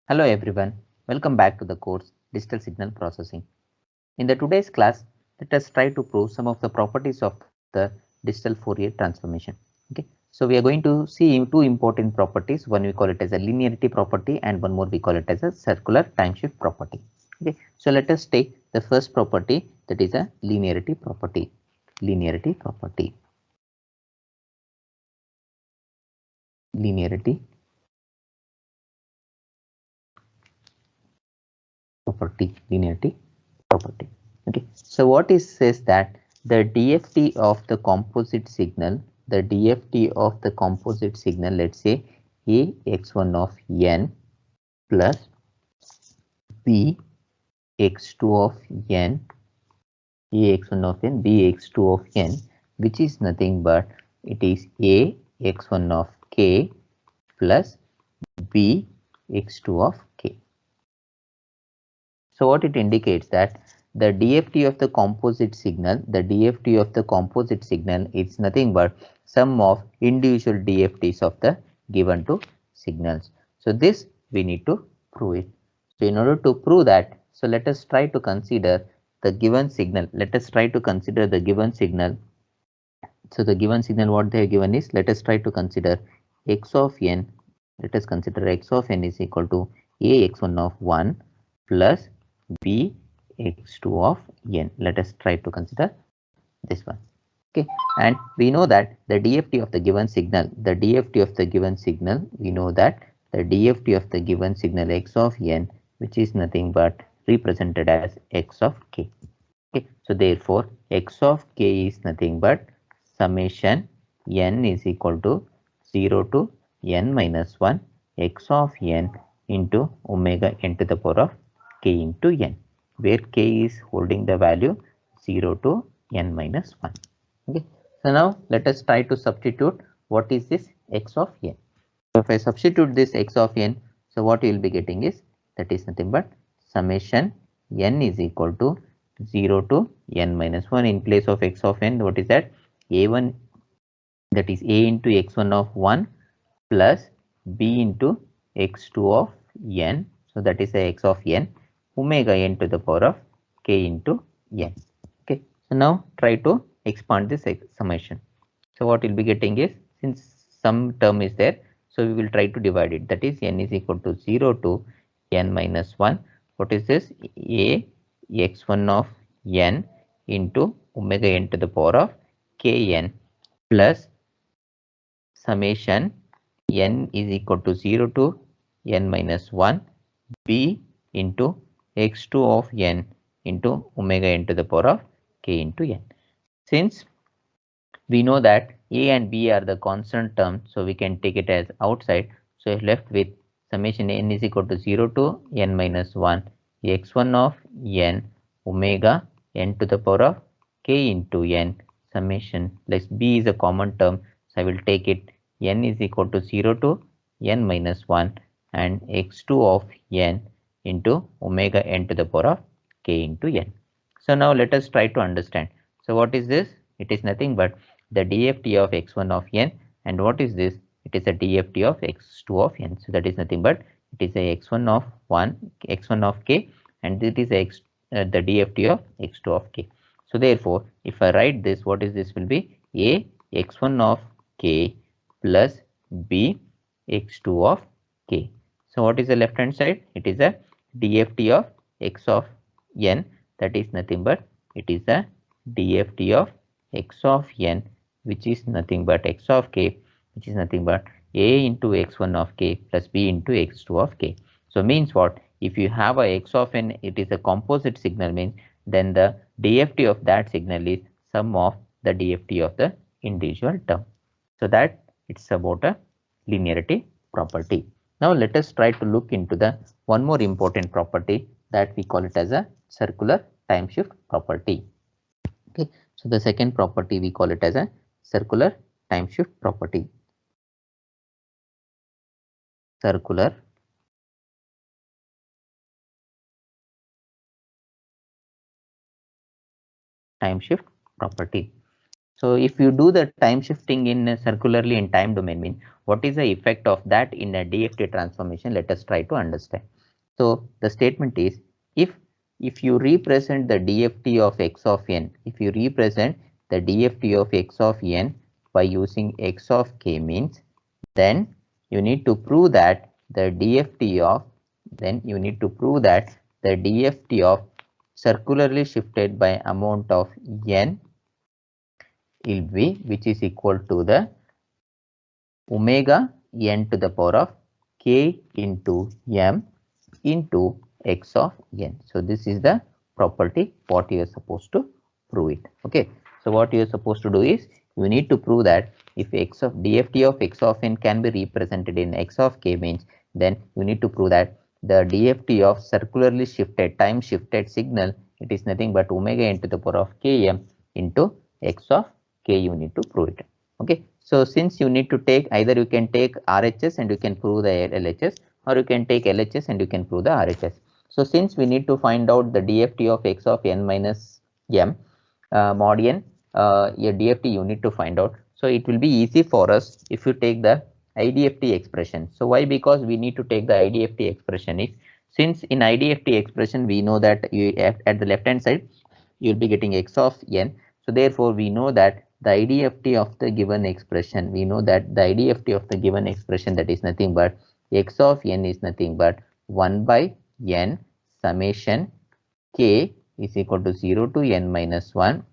Hello everyone, welcome back to the course Digital Signal Processing. In the today's class, let us try to prove some of the properties of the digital Fourier transformation. Okay, so we are going to see two important properties. One we call it as a linearity property and one more we call it as a circular time shift property. Okay, so let us take the first property, that is a linearity property. Linearity property. Linearity property. Linearity property. Okay, so what it says that the DFT of the composite signal, let's say A x1 of n plus B x2 of n, A x1 of n, B x2 of n, which is nothing but it is A x1 of k plus B x2 of k. So what it indicates that the DFT of the composite signal, is nothing but sum of individual DFTs of the given two signals. So this we need to prove it. So in order to prove that, so let us try to consider the given signal. So the given signal what they have given is, let us try to consider x of n. Let us consider x of n is equal to a x1 of 1 plus b x2 of n. Let us try to consider this one. Okay, and we know that the DFT of the given signal, we know that the DFT of the given signal x of n, which is nothing but represented as x of k. Okay, so therefore x of k is nothing but summation n is equal to 0 to n minus 1 x of n into omega n to the power of k into n, where k is holding the value 0 to n minus 1. Okay, so now let us try to substitute what is this x of n. So if I substitute this x of n, so what you will be getting is, that is nothing but summation n is equal to 0 to n minus 1. In place of x of n, what is that? A1, that is a into x1 of 1 plus b into x2 of n. So that is a x of n omega n to the power of k into n. Okay, so now try to expand this summation. So what we'll be getting is, since some term is there, so we will try to divide it. That is n is equal to 0 to n minus 1. What is this? A x1 of n into omega n to the power of kn plus summation n is equal to 0 to n minus 1 b into x2 of n into omega n to the power of k into n. Since we know that a and b are the constant terms, so we can take it as outside. So left with summation n is equal to 0 to n minus 1 x1 of n omega n to the power of k into n summation, plus b is a common term, so I will take it n is equal to 0 to n minus 1 and x2 of n into omega n to the power of k into n. So now let us try to understand. So what is this? It is nothing but the DFT of x1 of n, and what is this? It is a DFT of x2 of n. So that is nothing but it is a x1 of 1, x1 of k, and it is the DFT of x2 of k. So therefore, if I write this, what is this will be a x1 of k plus b x2 of k. So what is the left hand side? It is a DFT of x of n, that is nothing but it is a DFT of x of n, which is nothing but x of k, which is nothing but a into x1 of k plus b into x2 of k. So means what? If you have a x of n, it is a composite signal, means then the DFT of that signal is sum of the DFT of the individual term. So that it's about a linearity property. Now let us try to look into the one more important property, that we call it as a circular time shift property. Okay, so the second property we call it as a circular time shift property. Circular time shift property. So if you do the time shifting in circularly in time domain, mean what is the effect of that in a DFT transformation? Let us try to understand. So the statement is, if you represent the DFT of x of n, if you represent the DFT of x of n by using x of k means, then you need to prove that the DFT of, circularly shifted by amount of n will be, which is equal to the omega n to the power of k into m into x of n. So this is the property what you are supposed to prove it. Okay. So what you are supposed to do is, you need to prove that if DFT of x of n can be represented in x of k means, then you need to prove that the DFT of circularly shifted, time shifted signal, it is nothing but omega n to the power of km into x of k. You need to prove it. Okay. So since you need to take, either you can take RHS and you can prove the LHS, or you can take LHS and you can prove the RHS. So since we need to find out the DFT of x of n minus m mod n, a DFT you need to find out. So it will be easy for us if you take the IDFT expression. So why? Because we need to take the IDFT expression is, since in IDFT expression we know that you at the left hand side you will be getting x of n. So therefore we know that the IDFT of the given expression, that is nothing but x of n is nothing but 1 by n summation k is equal to 0 to n minus 1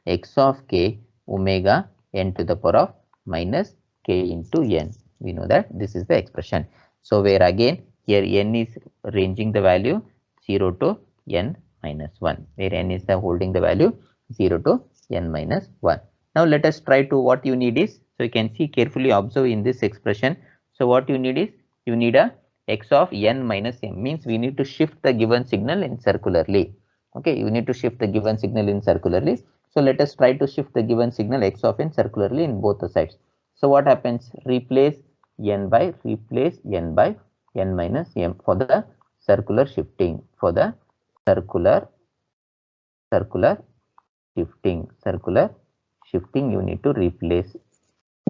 x of k omega n to the power of minus k into n. We know that this is the expression. So where again here n is ranging the value 0 to n minus 1, where n is the holding the value 0 to n minus 1. Now let us try to, what you need is, so you can see, carefully observe in this expression. So what you need is, you need a x of n minus m, means we need to shift the given signal in circularly. Okay, you need to shift the given signal in circularly. So let us try to shift the given signal x of n circularly in both the sides. So what happens? Replace n by n minus m for the circular shifting, circular shifting you need to replace.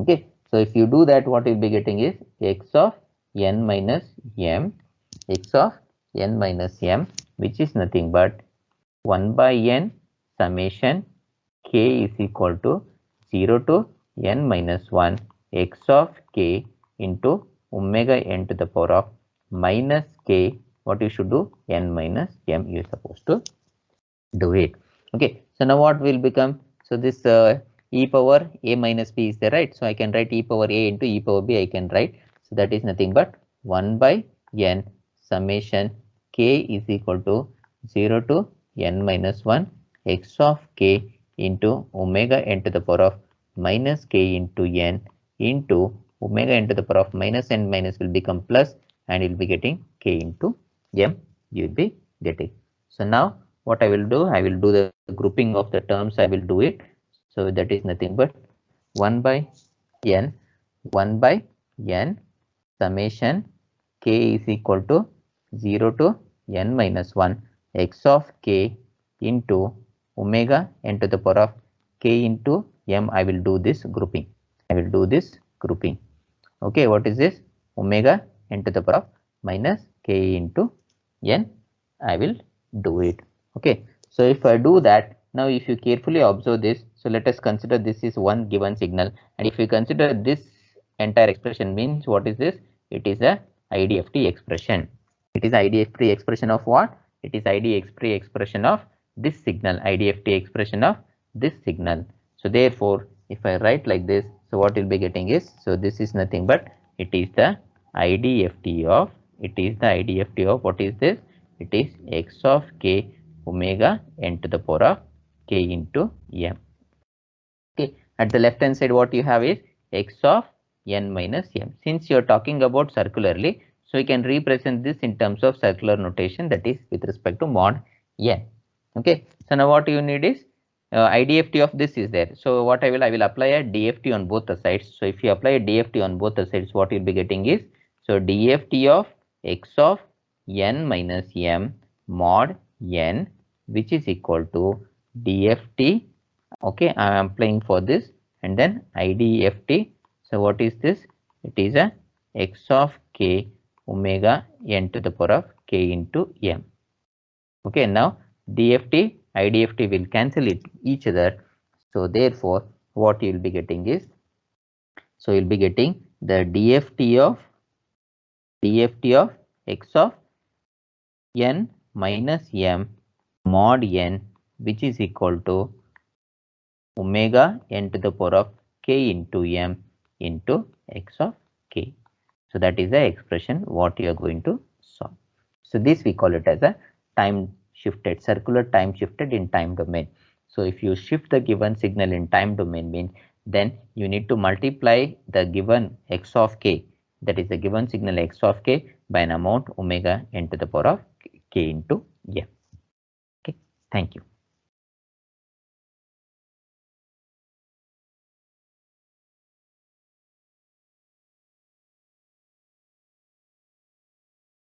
Okay, so if you do that, what you'll be getting is x of n minus m, which is nothing but 1 by n summation k is equal to 0 to n minus 1 x of k into omega n to the power of minus k. What you should do? N minus m you are supposed to do it. Okay. So now what will become? So this e power a minus b is there, right? So I can write e power a into e power b. I can write. So that is nothing but 1 by n summation k is equal to 0 to n minus 1 x of k into omega n to the power of minus k into n into omega n to the power of minus n minus will become plus, and you'll be getting k into m you will be getting. So now what I will do, I will do the grouping of the terms, I will do it. So that is nothing but 1 by n summation k is equal to 0 to n minus 1 x of k into omega n to the power of k into m. I will do this grouping. Okay, what is this? Omega n to the power of minus k into n. I will do it. Okay, so if I do that, now if you carefully observe this, so let us consider this is one given signal, and if you consider this entire expression means, what is this? It is a IDFT expression. It is IDFT expression of what? It is IDFT expression of this signal, IDFT expression of this signal. So therefore, if I write like this, so what you'll be getting is, so this is nothing but it is the IDFT of, what is this? It is x of k omega n to the power of k into m. Okay, at the left hand side what you have is x of n minus m. Since you are talking about circularly, so you can represent this in terms of circular notation, that is with respect to mod n. Okay, so now what you need is IDFT of this is there. So what I will apply a DFT on both the sides. So if you apply a DFT on both the sides, what you'll be getting is, so DFT of x of n minus m mod n, which is equal to DFT. Okay, I am applying for this, and then IDFT So what is this? It is a x of k omega n to the power of k into m. Okay, now DFT, IDFT will cancel each other. So therefore, what you will be getting is, so you'll be getting the DFT of x of n minus m mod n, which is equal to omega n to the power of k into m into x of k. So that is the expression what you are going to solve. So this we call it as a time shifted, circular time shifted in time domain. So if you shift the given signal in time domain, means then you need to multiply the given x of k, that is the given signal x of k, by an amount omega n to the power of k into m. Okay, thank you.